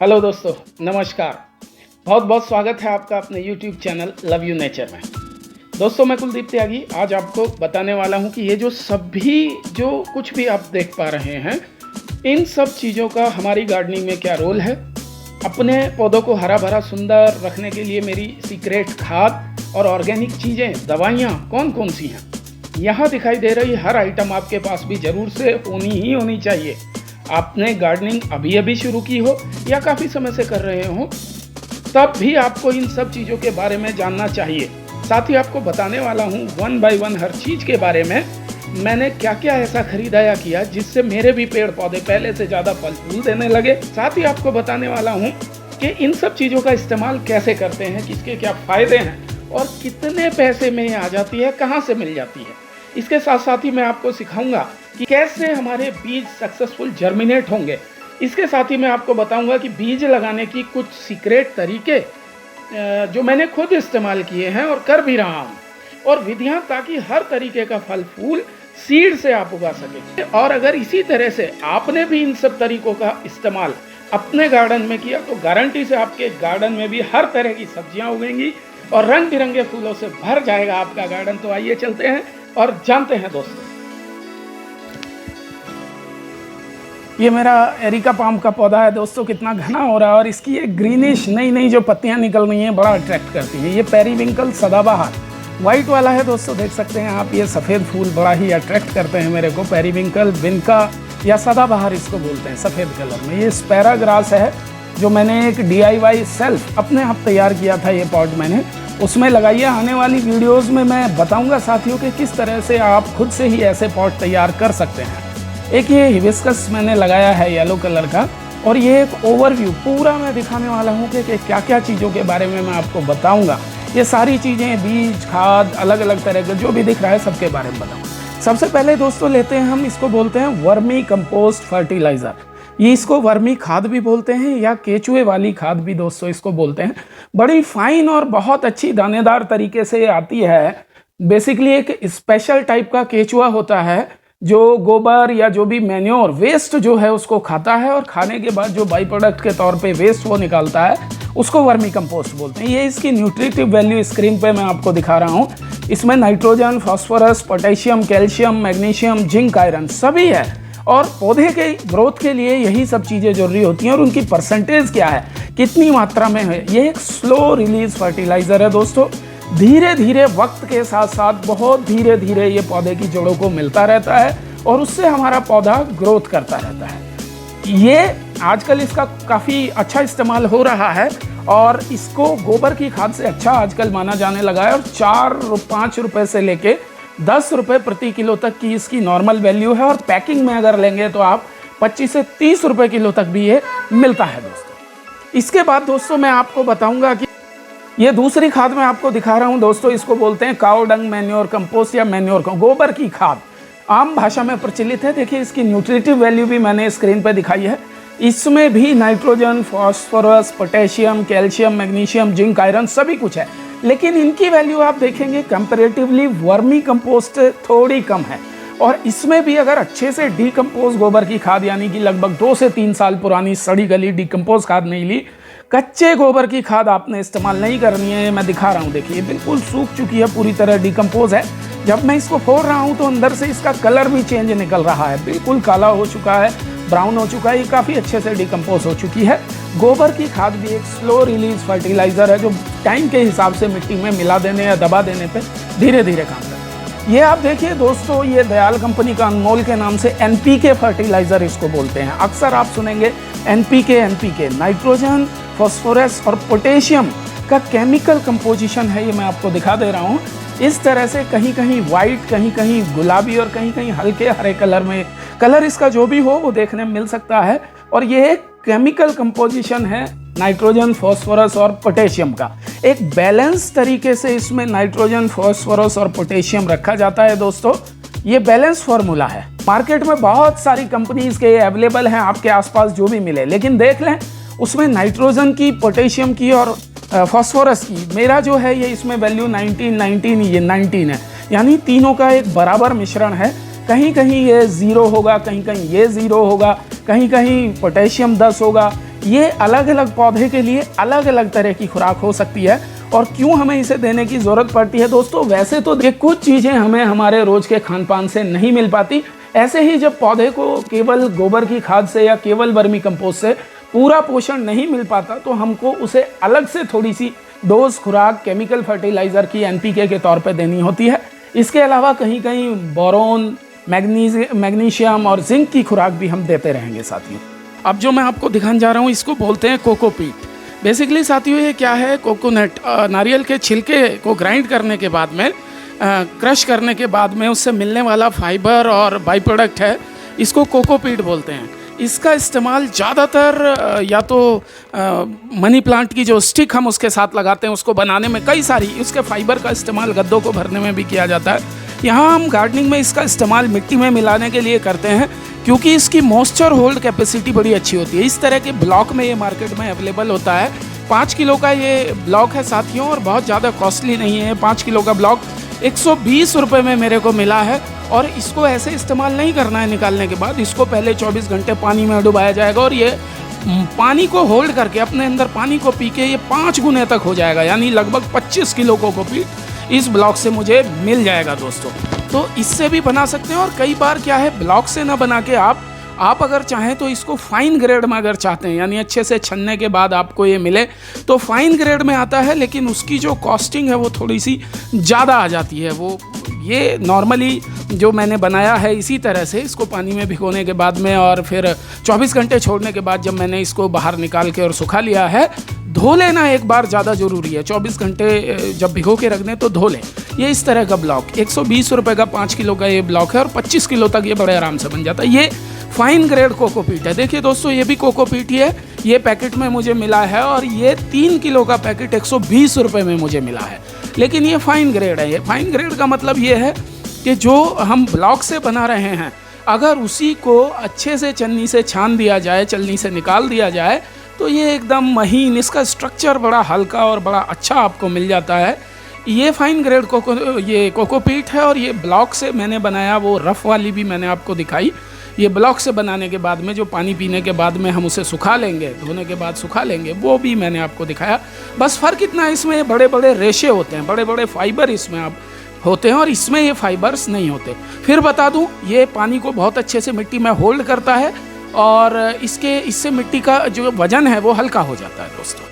Hello दोस्तों, नमस्कार। बहुत बहुत स्वागत है आपका अपने YouTube channel love you nature में। दोस्तों, मैं कुलदीप त्यागी आज आपको बताने वाला हूं कि ये जो कुछ भी आप देख पा रहे हैं, इन सब चीज़ों का हमारी गार्डनिंग में क्या रोल है। अपने पौधों को हरा भरा सुंदर रखने के लिए मेरी सीक्रेट खाद और ऑर्गेनिक चीज़ें, दवाइयाँ कौन कौन सी हैं, यहाँ दिखाई दे रही हर आइटम आपके पास भी ज़रूर से होनी चाहिए। आपने गार्डनिंग अभी शुरू की हो या काफ़ी समय से कर रहे हो, तब भी आपको इन सब चीज़ों के बारे में जानना चाहिए। साथ ही आपको बताने वाला हूँ वन बाय वन हर चीज़ के बारे में, मैंने क्या क्या ऐसा खरीदा या किया जिससे मेरे भी पेड़ पौधे पहले से ज़्यादा फल फूल देने लगे। साथ ही आपको बताने वाला हूँ कि इन सब चीज़ों का इस्तेमाल कैसे करते हैं, किसके क्या फ़ायदे हैं और कितने पैसे में ये आ जाती है, कहाँ से मिल जाती है। इसके साथ साथ ही मैं आपको सिखाऊंगा कि कैसे हमारे बीज सक्सेसफुल जर्मिनेट होंगे। इसके साथ ही मैं आपको बताऊंगा कि बीज लगाने की कुछ सीक्रेट तरीके जो मैंने खुद इस्तेमाल किए हैं और कर भी रहा हूं, और विधियां, ताकि हर तरीके का फल फूल सीड से आप उगा सकें। और अगर इसी तरह से आपने भी इन सब तरीकों का इस्तेमाल अपने गार्डन में किया तो गारंटी से आपके गार्डन में भी हर तरह की सब्जियां उगेंगी और रंग बिरंगे फूलों से भर जाएगा आपका गार्डन। तो आइए चलते हैं और जानते हैं दोस्तों। ये मेरा एरिका पाम का पौधा है दोस्तों, कितना घना हो रहा है और इसकी एक ग्रीनिश नई जो पत्तियां निकल रही हैं, बड़ा अट्रैक्ट करती है। ये पेरीविंकल सदाबहार वाइट वाला है दोस्तों, देख सकते हैं आप। ये सफ़ेद फूल बड़ा ही अट्रैक्ट करते हैं मेरे को। पेरीविंकल, विनका या सदाबहार इसको बोलते हैं, सफ़ेद कलर में। ये स्पैराग्रास है जो मैंने एक DIY सेल्फ अपने आप तैयार किया था। ये पॉट मैंने उसमें लगाइए। आने वाली वीडियोस में मैं बताऊंगा साथियों कि किस तरह से आप खुद से ही ऐसे पॉट तैयार कर सकते हैं। एक ये हिबिस्कस मैंने लगाया है येलो कलर का, और ये एक ओवरव्यू पूरा मैं दिखाने वाला हूँ कि क्या क्या चीज़ों के बारे में मैं आपको बताऊंगा। ये सारी चीज़ें, बीज, खाद, अलग अलग तरह के जो भी दिख रहा है सबके बारे में बताऊँगा। सबसे पहले दोस्तों लेते हैं हम, इसको बोलते हैं वर्मी कंपोस्ट फर्टिलाइज़र। ये इसको वर्मी खाद भी बोलते हैं या केचुए वाली खाद भी दोस्तों इसको बोलते हैं। बड़ी फाइन और बहुत अच्छी दानेदार तरीके से आती है। बेसिकली एक स्पेशल टाइप का केचुआ होता है जो गोबर या जो भी मैन्योर वेस्ट जो है उसको खाता है, और खाने के बाद जो बाई प्रोडक्ट के तौर पे वेस्ट वो निकालता है, उसको वर्मी कंपोस्ट बोलते हैं। ये इसकी न्यूट्रिटिव वैल्यू स्क्रीन पे मैं आपको दिखा रहा हूँ। इसमें nitrogen, phosphorus, potassium, calcium, magnesium, zinc, iron सभी है, और पौधे के ग्रोथ के लिए यही सब चीज़ें जरूरी होती हैं। और उनकी परसेंटेज क्या है, कितनी मात्रा में है। ये एक स्लो रिलीज फर्टिलाइज़र है दोस्तों। धीरे धीरे वक्त के साथ साथ बहुत धीरे धीरे ये पौधे की जड़ों को मिलता रहता है और उससे हमारा पौधा ग्रोथ करता रहता है। ये आजकल इसका काफ़ी अच्छा इस्तेमाल हो रहा है, और इसको गोबर की खाद से अच्छा आजकल माना जाने लगा है। और 4-5 रुपये से लेके 10 रुपये प्रति किलो तक की इसकी नॉर्मल वैल्यू है, और पैकिंग में अगर लेंगे तो आप 25 से 30 रुपये किलो तक भी ये मिलता है दोस्तों। इसके बाद दोस्तों मैं आपको बताऊंगा कि ये दूसरी खाद मैं आपको दिखा रहा हूं दोस्तों, इसको बोलते हैं काउ डंग मैन्योर कंपोस्ट या मैन्योर गोबर की खाद, आम भाषा में प्रचलित है। देखिए इसकी न्यूट्रिटिव वैल्यू भी मैंने स्क्रीन पर दिखाई है। इसमें भी nitrogen, phosphorus, potassium, calcium, magnesium, zinc, iron सभी कुछ है, लेकिन इनकी वैल्यू आप देखेंगे कंपैरेटिवली वर्मी कंपोस्ट थोड़ी कम है। और इसमें भी अगर अच्छे से डीकम्पोज गोबर की खाद, यानी कि लगभग 2 से 3 साल पुरानी सड़ी गली डीकम्पोज खाद नहीं ली, कच्चे गोबर की खाद आपने इस्तेमाल नहीं करनी है। मैं दिखा रहा हूँ, देखिए बिल्कुल सूख चुकी है, पूरी तरह डीकम्पोज है। जब मैं इसको फोड़ रहा हूँ तो अंदर से इसका कलर भी चेंज निकल रहा है, बिल्कुल काला हो चुका है, ब्राउन हो चुका है, ये काफ़ी अच्छे से डीकम्पोज हो चुकी है। गोबर की खाद भी एक स्लो रिलीज फर्टिलाइज़र है जो टाइम के हिसाब से मिट्टी में मिला देने या दबा देने पे धीरे धीरे काम करता है। ये आप देखिए दोस्तों, ये दयाल कंपनी का अनमोल के नाम से NPK फर्टिलाइज़र इसको बोलते हैं। अक्सर आप सुनेंगे NPK, नाइट्रोजन, फास्फोरस और पोटेशियम का केमिकल कंपोजिशन है। ये मैं आपको दिखा दे रहा हूँ। इस तरह से कहीं कहीं वाइट, कहीं कहीं गुलाबी और कहीं कहीं हल्के हरे कलर में, कलर इसका जो भी हो वो देखने में मिल सकता है। और ये एक केमिकल कंपोजिशन है नाइट्रोजन, फास्फोरस और पोटेशियम का। एक बैलेंस तरीके से इसमें नाइट्रोजन, फास्फोरस और पोटेशियम रखा जाता है दोस्तों। ये बैलेंस फॉर्मूला है। मार्केट में बहुत सारी कंपनीज के अवेलेबल हैं, आपके आसपास जो भी मिले, लेकिन देख लें उसमें नाइट्रोजन की, पोटेशियम की और फास्फोरस की, मेरा जो है ये इसमें वैल्यू 19 ये 19 है, यानी तीनों का एक बराबर मिश्रण है। कहीं कहीं ये 0 होगा, कहीं कहीं ये 0 होगा, कहीं कहीं पोटेशियम 10 होगा, ये अलग अलग पौधे के लिए अलग अलग तरह की खुराक हो सकती है। और क्यों हमें इसे देने की ज़रूरत पड़ती है दोस्तों, वैसे तो ये कुछ चीज़ें हमें हमारे रोज़ के खान पान से नहीं मिल पाती। ऐसे ही जब पौधे को केवल गोबर की खाद से या केवल वर्मी कंपोस्ट से पूरा पोषण नहीं मिल पाता, तो हमको उसे अलग से थोड़ी सी डोज खुराक केमिकल फर्टिलाइज़र की NPK के तौर पे देनी होती है। इसके अलावा कहीं कहीं बोरोन, मैग्नीशियम और जिंक की खुराक भी हम देते रहेंगे साथियों। अब जो मैं आपको दिखाने जा रहा हूँ इसको बोलते हैं कोकोपीट। बेसिकली साथियों ये क्या है, कोकोनट नारियल के छिलके को ग्राइंड करने के बाद में क्रश करने के बाद में उससे मिलने वाला फाइबर और बाई प्रोडक्ट है, इसको कोकोपीट बोलते हैं। इसका इस्तेमाल ज़्यादातर या तो मनी प्लांट की जो स्टिक हम उसके साथ लगाते हैं उसको बनाने में, कई सारी उसके फाइबर का इस्तेमाल गद्दों को भरने में भी किया जाता है। यहाँ हम गार्डनिंग में इसका इस्तेमाल मिट्टी में मिलाने के लिए करते हैं क्योंकि इसकी मॉइस्चर होल्ड कैपेसिटी बड़ी अच्छी होती है। इस तरह के ब्लॉक में ये मार्केट में अवेलेबल होता है। 5 किलो का ये ब्लॉक है साथियों और बहुत ज़्यादा कॉस्टली नहीं है। 5 किलो का ब्लॉक 120 रुपये में मेरे को मिला है। और इसको ऐसे इस्तेमाल नहीं करना है निकालने के बाद, इसको पहले 24 घंटे पानी में डुबाया जाएगा और ये पानी को होल्ड करके अपने अंदर पानी को पी के ये 5 गुने तक हो जाएगा, यानी लगभग 25 किलो कोकोपीट इस ब्लॉक से मुझे मिल जाएगा दोस्तों। तो इससे भी बना सकते हैं। और कई बार क्या है, ब्लॉक से ना बना के आप अगर चाहें तो इसको फाइन ग्रेड में अगर चाहते हैं, यानी अच्छे से छन्ने के बाद आपको ये मिले, तो फाइन ग्रेड में आता है, लेकिन उसकी जो कॉस्टिंग है वो थोड़ी सी ज़्यादा आ जाती है। वो ये नॉर्मली जो मैंने बनाया है इसी तरह से, इसको पानी में भिगोने के बाद में और फिर 24 घंटे छोड़ने के बाद जब मैंने इसको बाहर निकाल के और सुखा लिया है, धो लेना एक बार ज़्यादा ज़रूरी है। 24 घंटे जब भिगो के रख दें तो धो लें। ये इस तरह का ब्लॉक 120 रुपये का 5 किलो का ये ब्लॉक है और 25 किलो तक ये बड़े आराम से बन जाता है। ये फाइन ग्रेड कोकोपीट है। देखिए दोस्तों, ये भी कोकोपीट ही है। ये पैकेट में मुझे मिला है और ये 3 किलो का पैकेट 120 रुपये में मुझे मिला है, लेकिन ये फाइन ग्रेड है। ये फाइन ग्रेड का मतलब ये है कि जो हम ब्लॉक से बना रहे हैं, अगर उसी को अच्छे से चन्नी से छान दिया जाए, चलनी से निकाल दिया जाए, तो ये एकदम महीन, इसका स्ट्रक्चर बड़ा हल्का और बड़ा अच्छा आपको मिल जाता है। ये फाइन ग्रेड कोकोपीट है। और ये ब्लॉक से मैंने बनाया, वो रफ़ वाली भी मैंने आपको दिखाई। ये ब्लॉक से बनाने के बाद में जो पानी पीने के बाद में हम उसे सुखा लेंगे, धोने के बाद सुखा लेंगे, वो भी मैंने आपको दिखाया। बस फ़र्क इतना है, इसमें बड़े बड़े रेशे होते हैं, बड़े बड़े फाइबर इसमें आप होते हैं और इसमें ये फाइबर्स नहीं होते। फिर बता दूं, ये पानी को बहुत अच्छे से मिट्टी में होल्ड करता है और इससे मिट्टी का जो वजन है वो हल्का हो जाता है दोस्तों।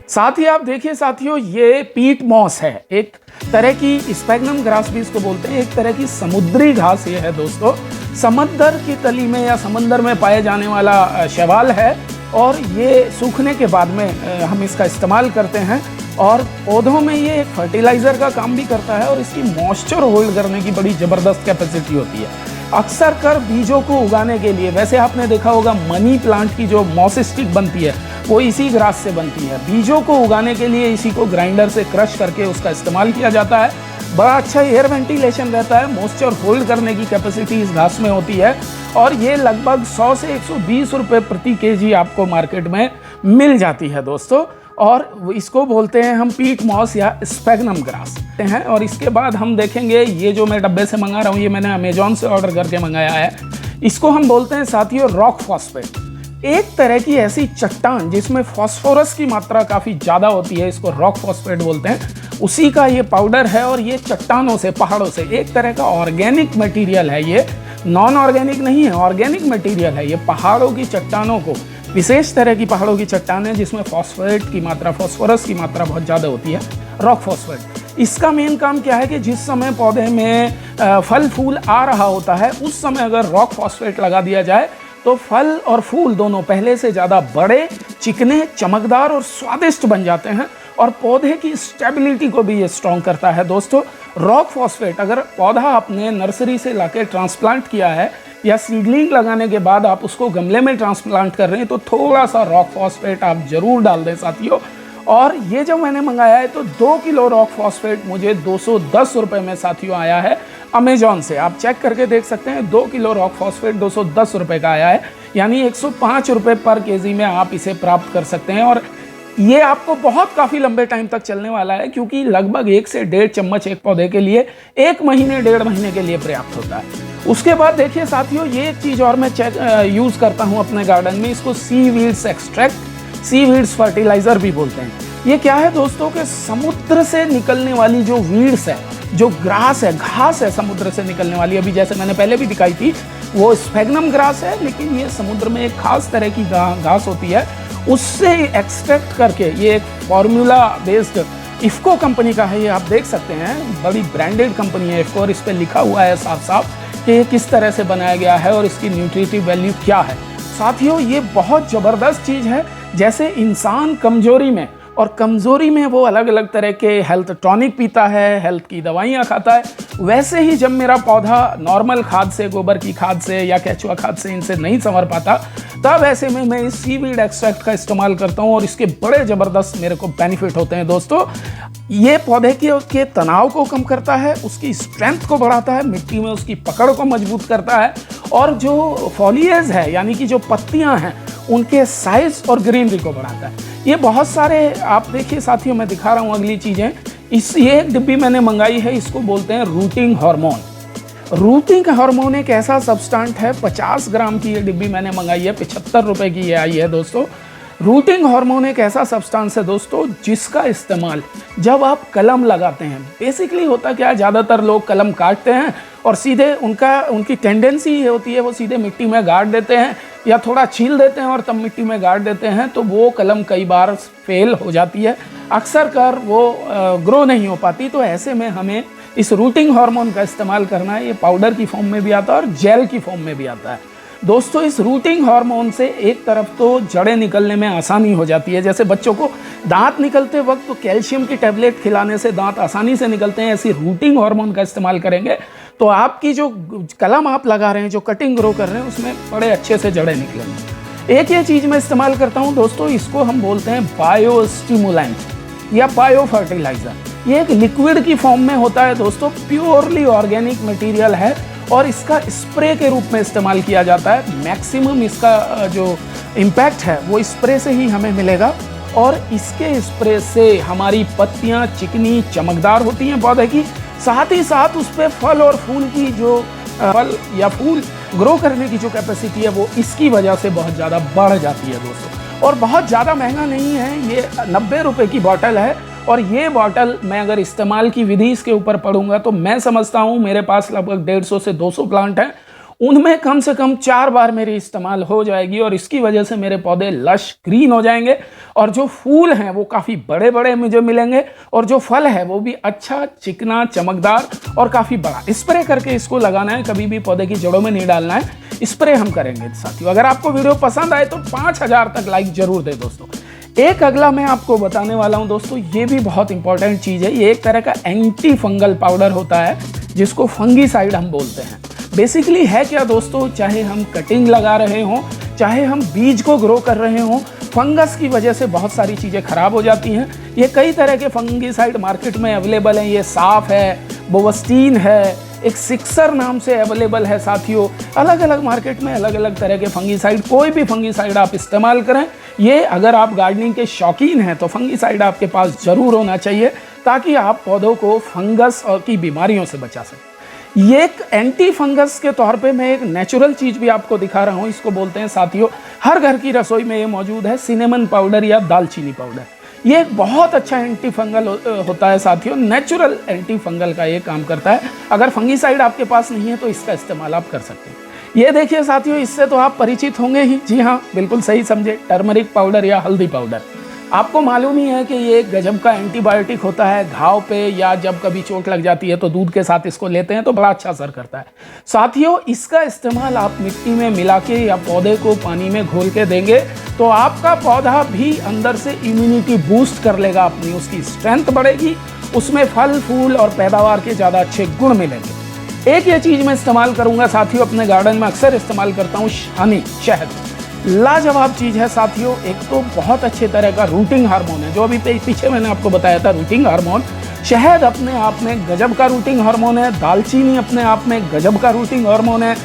साथ ही आप देखिए साथियों, ये पीट मॉस है, एक तरह की स्पैग्नम ग्रास भी इसको बोलते हैं, एक तरह की समुद्री घास ये है दोस्तों। समंदर की तली में या समंदर में पाए जाने वाला शैवाल है और ये सूखने के बाद में हम इसका इस्तेमाल करते हैं और पौधों में ये एक फर्टिलाइज़र का काम भी करता है और इसकी मॉइस्चर होल्ड करने की बड़ी ज़बरदस्त कैपेसिटी होती है। अक्सर कर बीजों को उगाने के लिए, वैसे आपने देखा होगा मनी प्लांट की जो मॉस स्टिक बनती है वो इसी ग्रास से बनती है। बीजों को उगाने के लिए इसी को ग्राइंडर से क्रश करके उसका इस्तेमाल किया जाता है। बड़ा अच्छा एयर वेंटिलेशन रहता है, मॉइस्चर होल्ड करने की कैपेसिटी इस घास में होती है और ये लगभग 100 से 120 रुपये प्रति केजी आपको मार्केट में मिल जाती है दोस्तों। और इसको बोलते हैं हम पीट मॉस या स्पैग्नम ग्रास हैं। और इसके बाद हम देखेंगे, ये जो मैं डब्बे से मंगा रहा हूँ, ये मैंने अमेजॉन से ऑर्डर करके मंगाया है। इसको हम बोलते हैं साथियों रॉक फॉस्फेट, एक तरह की ऐसी चट्टान जिसमें फास्फोरस की मात्रा काफ़ी ज़्यादा होती है, इसको रॉक फॉस्फेट बोलते हैं। उसी का ये पाउडर है और ये चट्टानों से, पहाड़ों से, एक तरह का ऑर्गेनिक मटेरियल है। ये नॉन ऑर्गेनिक नहीं है, ऑर्गेनिक मटेरियल है। ये पहाड़ों की चट्टानों को, विशेष तरह की पहाड़ों की चट्टानें जिसमें फॉस्फेट की मात्रा, फास्फोरस की मात्रा बहुत ज़्यादा होती है, रॉक फॉस्फेट। इसका मेन काम क्या है कि जिस समय पौधे में फल फूल आ रहा होता है, उस समय अगर रॉक फॉस्फेट लगा दिया जाए तो फल और फूल दोनों पहले से ज़्यादा बड़े, चिकने, चमकदार और स्वादिष्ट बन जाते हैं और पौधे की स्टेबिलिटी को भी ये स्ट्रॉन्ग करता है दोस्तों। रॉक फॉस्फेट अगर पौधा आपने नर्सरी से लाके ट्रांसप्लांट किया है या सीडलिंग लगाने के बाद आप उसको गमले में ट्रांसप्लांट कर रहे हैं, तो थोड़ा सा रॉक फॉस्फेट आप ज़रूर डाल दें साथियों। और ये जब मैंने मंगाया है तो 2 किलो रॉक फॉस्फेट मुझे 210 रुपये में साथियों आया है अमेजॉन से। आप चेक करके देख सकते हैं, 2 किलो रॉक फॉस्फेट 210 रुपये का आया है, यानी 105 रुपये पर केजी में आप इसे प्राप्त कर सकते हैं। और ये आपको बहुत काफ़ी लंबे टाइम तक चलने वाला है, क्योंकि लगभग 1 से 1.5 चम्मच एक पौधे के लिए 1 महीने 1.5 महीने के लिए पर्याप्त होता है। उसके बाद देखिए साथियों, ये एक चीज़ और मैं यूज़ करता हूँ अपने गार्डन में, इसको सीवीड्स एक्सट्रैक्ट, सीवीड्स फर्टिलाइज़र भी बोलते हैं। ये क्या है दोस्तों कि समुद्र से निकलने वाली जो वीड्स है, जो ग्रास है, घास है समुद्र से निकलने वाली, अभी जैसे मैंने पहले भी दिखाई थी वो स्फेगनम ग्रास है, लेकिन ये समुद्र में एक खास तरह की घास होती है, उससे एक्सट्रैक्ट करके, ये एक फॉर्मूला बेस्ड इफ्को कंपनी का है, ये आप देख सकते हैं, बड़ी ब्रांडेड कंपनी है इफ्को, और इस पर लिखा हुआ है साफ साफ कि ये किस तरह से बनाया गया है और इसकी न्यूट्रिटिव वैल्यू क्या है। साथियों ये बहुत ज़बरदस्त चीज़ है। जैसे इंसान कमजोरी में, और कमज़ोरी में वो अलग अलग तरह के हेल्थ टॉनिक पीता है, हेल्थ की दवाइयाँ खाता है, वैसे ही जब मेरा पौधा नॉर्मल खाद से, गोबर की खाद से या केचुआ खाद से इनसे नहीं संवर पाता, तब ऐसे में मैं इस सीवीड एक्सट्रैक्ट का इस्तेमाल करता हूँ और इसके बड़े ज़बरदस्त मेरे को बेनिफिट होते हैं दोस्तों। ये पौधे के तनाव को कम करता है, उसकी स्ट्रेंथ को बढ़ाता है, मिट्टी में उसकी पकड़ को मजबूत करता है, और जो फॉलिएज है यानी कि जो पत्तियाँ हैं उनके साइज और ग्रीनरी को बढ़ाता है। ये बहुत सारे, आप देखिए साथियों, मैं दिखा रहा हूँ अगली चीज़ें। ये एक डिब्बी मैंने मंगाई है, इसको बोलते हैं रूटिंग हार्मोन। रूटिंग हार्मोन एक ऐसा सब्सटेंट है, 50 ग्राम की ये डिब्बी मैंने मंगाई है, 75 रुपए की ये आई है दोस्तों। रूटिंग हार्मोन एक ऐसा सब्सटेंस है दोस्तों जिसका इस्तेमाल जब आप कलम लगाते हैं, बेसिकली होता क्या है, ज़्यादातर लोग कलम काटते हैं और सीधे उनकी टेंडेंसी ये होती है वो सीधे मिट्टी में गाड़ देते हैं या थोड़ा छील देते हैं और तब मिट्टी में गाड़ देते हैं, तो वो कलम कई बार फेल हो जाती है, अक्सर कर वो ग्रो नहीं हो पाती। तो ऐसे में हमें इस रूटिंग हार्मोन का इस्तेमाल करना है। ये पाउडर की फॉर्म में भी आता है और जेल की फॉर्म में भी आता है दोस्तों। इस रूटिंग हार्मोन से एक तरफ तो जड़ें निकलने में आसानी हो जाती है, जैसे बच्चों को दांत निकलते वक्त तो कैल्शियम की टैबलेट खिलाने से दांत आसानी से निकलते हैं, ऐसी रूटिंग हार्मोन का इस्तेमाल करेंगे तो आपकी जो कलम आप लगा रहे हैं, जो कटिंग ग्रो कर रहे हैं, उसमें बड़े अच्छे से जड़ें निकलेंगी। एक ये चीज़ मैं इस्तेमाल करता हूँ दोस्तों, इसको हम बोलते हैं बायो स्टिमुलेंट या बायो फर्टिलाइज़र। ये एक लिक्विड की फॉर्म में होता है दोस्तों, प्योरली ऑर्गेनिक मटेरियल है और इसका स्प्रे के रूप में इस्तेमाल किया जाता है। मैक्सिमम इसका जो इम्पैक्ट है वो स्प्रे से ही हमें मिलेगा और इसके स्प्रे से हमारी पत्तियां चिकनी चमकदार होती हैं पौधे की, साथ ही साथ उस पर फल और फूल की जो फल या फूल ग्रो करने की जो कैपेसिटी है वो इसकी वजह से बहुत ज़्यादा बढ़ जाती है दोस्तों। और बहुत ज़्यादा महंगा नहीं है, ये 90 रुपये की बॉटल है और ये बॉटल मैं अगर इस्तेमाल की विधि इसके ऊपर पढ़ूंगा तो मैं समझता हूँ मेरे पास लगभग 150 से 200 प्लांट हैं, उनमें कम से कम 4 बार मेरी इस्तेमाल हो जाएगी और इसकी वजह से मेरे पौधे लश ग्रीन हो जाएंगे और जो फूल हैं वो काफ़ी बड़े बड़े मुझे मिलेंगे और जो फल है वो भी अच्छा चिकना चमकदार और काफ़ी बड़ा। स्प्रे करके इसको लगाना है, कभी भी पौधे की जड़ों में नहीं डालना है, स्प्रे हम करेंगे साथियों। अगर आपको वीडियो पसंद आए तो 5000 तक लाइक जरूर दे दोस्तों। एक अगला मैं आपको बताने वाला हूं दोस्तों, ये भी बहुत इंपॉर्टेंट चीज़ है। ये एक तरह का एंटी फंगल पाउडर होता है जिसको फंगीसाइड हम बोलते हैं। बेसिकली है क्या दोस्तों, चाहे हम कटिंग लगा रहे हों, चाहे हम बीज को ग्रो कर रहे हों, फंगस की वजह से बहुत सारी चीज़ें खराब हो जाती हैं। ये कई तरह के फंगीसाइड मार्केट में अवेलेबल हैं, ये साफ है, बोवस्टीन है, एक सिक्सर नाम से अवेलेबल है साथियों। अलग अलग मार्केट में अलग अलग तरह के फंगीसाइड, कोई भी फंगीसाइड आप इस्तेमाल करें, ये अगर आप गार्डनिंग के शौकीन हैं तो फंगीसाइड आपके पास ज़रूर होना चाहिए ताकि आप पौधों को फंगस और की बीमारियों से बचा सकें। ये एक एंटी फंगस के तौर पे मैं एक नेचुरल चीज़ भी आपको दिखा रहा हूँ, इसको बोलते हैं साथियों, हर घर की रसोई में ये मौजूद है, सिनेमन पाउडर या दालचीनी पाउडर। ये एक बहुत अच्छा एंटी फंगल होता है साथियों, नेचुरल एंटी फंगल का ये काम करता है। अगर फंगीसाइड आपके पास नहीं है तो इसका इस्तेमाल आप कर सकते हैं। ये देखिए साथियों, इससे तो आप परिचित होंगे ही, जी हाँ बिल्कुल सही समझे, टर्मरिक पाउडर या हल्दी पाउडर। आपको मालूम ही है कि ये एक गजब का एंटीबायोटिक होता है, घाव पे या जब कभी चोट लग जाती है तो दूध के साथ इसको लेते हैं तो बड़ा अच्छा असर करता है साथियों। इसका इस्तेमाल आप मिट्टी में मिला के या पौधे को पानी में घोल के देंगे तो आपका पौधा भी अंदर से इम्यूनिटी बूस्ट कर लेगा अपनी, उसकी स्ट्रेंथ बढ़ेगी, उसमें फल फूल और पैदावार के ज़्यादा अच्छे गुण मिलेंगे। एक ये चीज़ मैं इस्तेमाल करूँगा साथियों, अपने गार्डन में अक्सर इस्तेमाल करता हूँ, हनी, शहद। लाजवाब चीज़ है साथियों। एक तो बहुत अच्छे तरह का रूटिंग हार्मोन है, जो अभी पीछे मैंने आपको बताया था रूटिंग हार्मोन। शहद अपने आप में गजब का रूटिंग हार्मोन है, दालचीनी अपने आप में गजब का रूटिंग हार्मोन है,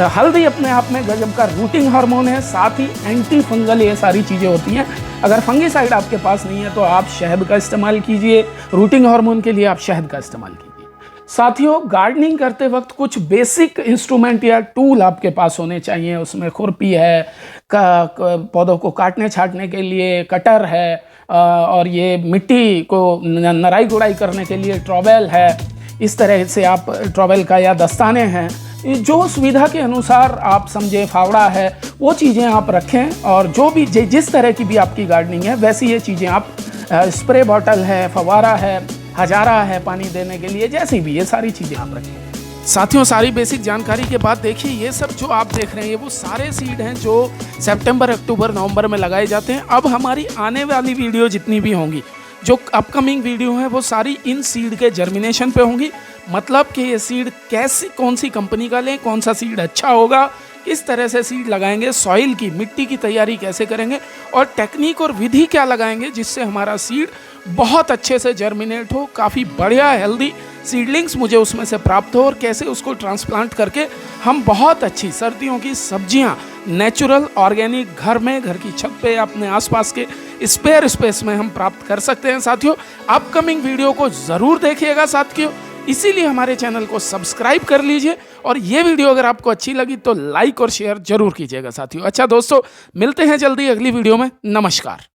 हल्दी अपने आप में गजब का रूटिंग हार्मोन है, साथ ही एंटी फंगल ये सारी चीज़ें होती हैं। अगर फंगीसाइड आपके पास नहीं है तो आप शहद का इस्तेमाल कीजिए, रूटिंग हार्मोन के लिए आप शहद का इस्तेमाल कीजिए। साथियों, गार्डनिंग करते वक्त कुछ बेसिक इंस्ट्रूमेंट या टूल आपके पास होने चाहिए। उसमें खुरपी है, पौधों को काटने छाटने के लिए कटर है, और ये मिट्टी को नराई गुड़ाई करने के लिए ट्रॉवेल है। इस तरह से आप ट्रॉवेल का या दस्ताने हैं, जो सुविधा के अनुसार आप समझे, फावड़ा है, वो चीज़ें आप रखें। और जो भी जिस तरह की भी आपकी गार्डनिंग है वैसी ये चीज़ें आप, स्प्रे बॉटल है, फवारा है, हजारा है पानी देने के लिए, जैसी भी ये सारी चीज़ें आप रखें। साथियों, सारी बेसिक जानकारी के बाद देखिए, ये सब जो आप देख रहे हैं ये वो सारे सीड हैं जो सितंबर, अक्टूबर, नवंबर में लगाए जाते हैं। अब हमारी आने वाली वीडियो जितनी भी होंगी, जो अपकमिंग वीडियो हैं, वो सारी इन सीड के जर्मिनेशन पे होंगी। मतलब कि ये सीड कैसी, कौन सी कंपनी का लें, कौन सा सीड अच्छा होगा, किस तरह से सीड लगाएंगे, सॉइल की, मिट्टी की तैयारी कैसे करेंगे, और टेक्निक और विधि क्या लगाएंगे जिससे हमारा सीड बहुत अच्छे से जर्मिनेट हो, काफ़ी बढ़िया हेल्दी सीडलिंग्स मुझे उसमें से प्राप्त हो, और कैसे उसको ट्रांसप्लांट करके हम बहुत अच्छी सर्दियों की सब्जियां नेचुरल ऑर्गेनिक घर में, घर की छत पे, अपने आसपास के स्पेयर स्पेस में हम प्राप्त कर सकते हैं। साथियों, अपकमिंग वीडियो को ज़रूर देखिएगा साथियों, इसीलिए हमारे चैनल को सब्सक्राइब कर लीजिए, और ये वीडियो अगर आपको अच्छी लगी तो लाइक और शेयर जरूर कीजिएगा साथियों। अच्छा दोस्तों, मिलते हैं जल्दी अगली वीडियो में। नमस्कार।